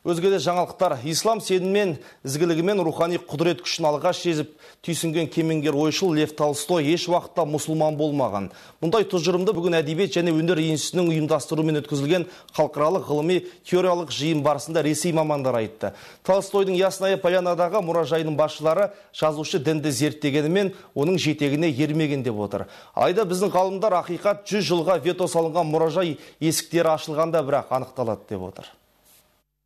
Өзгеде жаңалықтар. Ислам сеніммен, ізгілігімен рухани құдірет күшін алғаш сезіп, түйсінген кемеңгер ойшыл Лев Толстой еш уақытта мұсылман болмаған. Мұндай тұжырымды бүгін әдебиет және өнер институтының ұйымдастыруымен өткізілген халықаралық ғылыми теориялық жиын барысында ресей мамандар айтты. Толстойдың Ясная Полянадағы мұражайының басшылары жазушы дінді зерттегенімен оның жетегіне ермеген деп отыр. Алайда біздің ғалымдар ақиқат 100 жылға вето салынған мұражай есіктері ашылғанда бірақ анықталады деп отыр.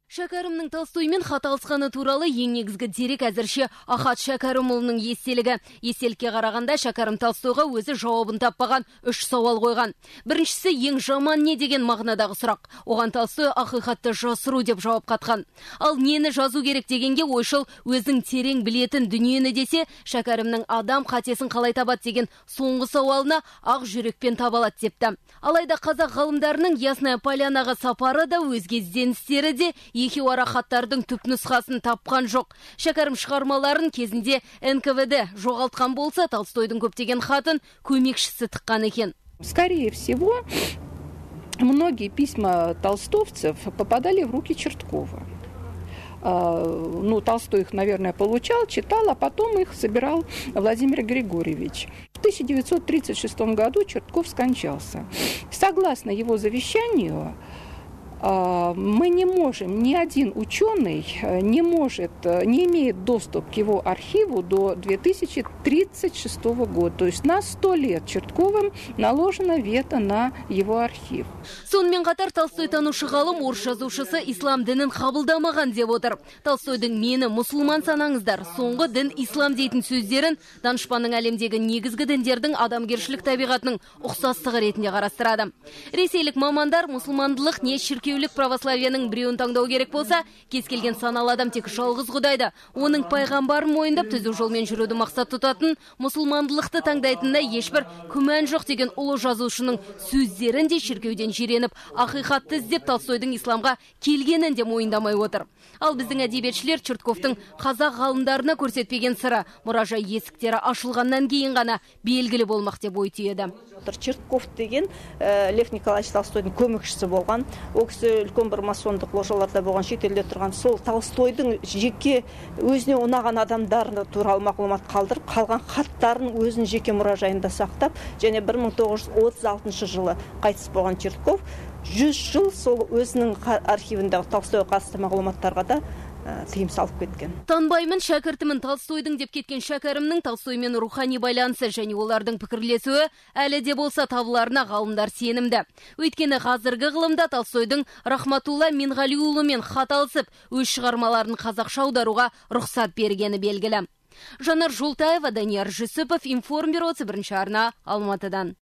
Шәкәрімнің Толстоймен хат алысқаны туралы ең негізгі дерек әзірше Ахат Шәкәрімұлының естелігі. Естелікке қарағанда Шәкәрім Толстойға өзі жауабын таппаған 3 сауал қойған. Біріншісі ең жаман не деген мағынадағы сұрақ. Оған Толстой ақиқатты жасыру деп жауап қатқан. Ал нені жазу керек дегенге ойшыл өзің терең білетін дүниені десе, Шәкәрімнің адам қатесін қалай табады деген соңғы сауалына ақ жүрекпен табалады депті. Алайда қазақ ғалымдарының Ясная Полянаға сапары да өзге ізденістері де екеуара хаттардың түпнұсқасын тапқан жоқ. Шәкәрім шығармаларын кезінде НКВД жоғалтқан болса, Толстойдың көптеген хатын көмекшісі тыққан екен. Скорее всего, многие письма толстовцев попадали в руки Черткова. Толстой их, наверное, получал, читал, а потом их собирал Владимир Григорьевич. В 1936 году Чертков скончался. Согласно его завещанию, мы не можем, ни один ученый не имеет доступ к его архиву до 2036 года. То есть на 100 лет Чертковым наложено вето на его архив. Сонымен қатар Толстой танушы ғалым орыс жазушысы ислам дінін қабылдамаған деп отыр. Толстойдың мені мұсылман санаңыздар, соңғы дін ислам дейтін сөздерін данышпанның әлемдегі негізгі діндердің адамгершілік табиғатының ұқсастығы ретінде қарастырады. Ресейлік мамандар мұсылмандылық не шіркеулік православияның біреуін таңдау керек болса, кез келген саналы адам тек жалғыз құдайды, оның пайғамбарын мойындап түзу жолмен жүруді мақсат тұтатын мұсылмандылықты таңдайтынына ешбір күмән жоқ деген ұлы жазушының сөздерін де шіркеуден жиреніп, ақиқатты іздеп Толстойдың исламға келгенін де мойындамай отыр. Ал біздің әдебиетшілер Чертковтың қазақ ғалымдарына көрсетпеген сыры мұражай есіктері ашылғаннан кейін ғана белгілі болмақ деп ой түйеді. Чертков деген Лев Николаевич Толстойдың көмекшісі болған. Ол кісі үлкен бір масондық ложаларда болған, шетелде тұрған. Сол Толстойдың жеке өзіне ұнаған адамдар туралы мағлұмат қалдырып, қалған хаттарын өзінің жеке мұражайында сақтап, және 1936 жылы қайтыс болған Чертков 100 жыл сол өзінің архивіндағы Толстойға қатысты мағлұматтарға да тыйым салып кеткен. Танбаймын шәкіртімін Толстойдың деп кеткен Шәкәрімнің Толстоймен рухани байланысы және олардың пікірлесуі әлі де болса табыларына ғалымдар сенімді. Өйткені қазіргі ғылымда Толстойдың Рахматулла Минғалиұлымен хат алысып, өз шығармаларын қазақша аударуға рұқсат бергені белгілі. Жанар Жолтаева, Данияр Жүсіпов, Информбюро, бірінші арна, Алматыдан.